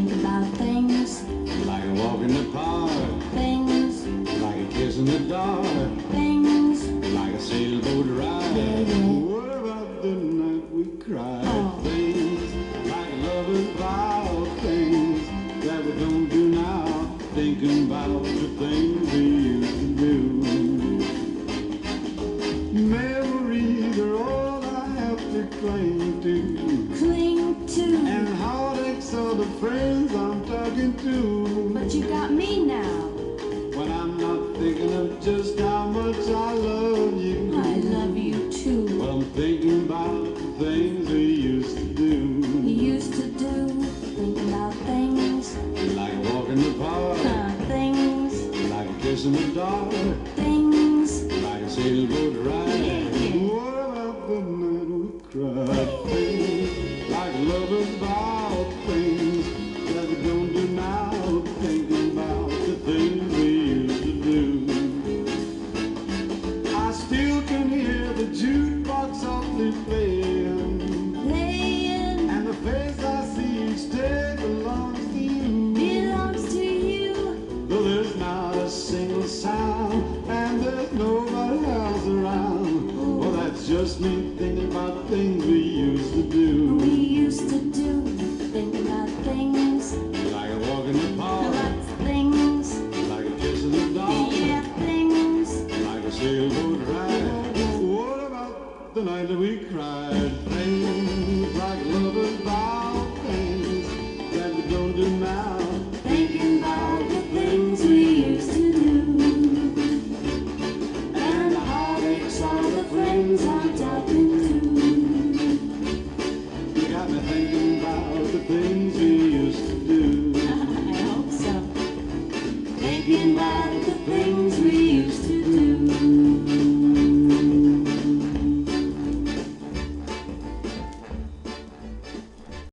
Think about things like a walk in the park, things like a kiss in the dark, things like a sailboat ride. Yeah, yeah. What about the night we cried? Oh. Things like lovers vow, things that we don't do now. Thinking about the things we used to do. Memories are all I have to cling to, cling to. and heartaches are the friends I'm talking to. But you got me now. When I'm not thinking of just how much I love you, I love you too. but I'm thinking about the things we used to do. You used to do. Think about things Like a walk in the park, things like a kiss in the dark, things like a sailboat ride. Yeah. What about the night we cried? Things like lovers vow, things that we don't do now. Thinking about the things we used to do. I still can hear the jukebox softly playing, playing and the face I see each day belongs to you. belongs to you. Though there's not a single sound, and there's nobody else around. Well, that's just me thinking about things we used to do. We used to do. Think about things Like a walk in the park, like things like a kiss in the dark, yeah things like a sailboat ride. What about the night that we cried? Things like lovers vow, things that we don't do now. thinking about the things we used to do. And the heartaches are the friends I'm talking to. You got me thinking about the things we used to do. I hope so. Thinking about the things we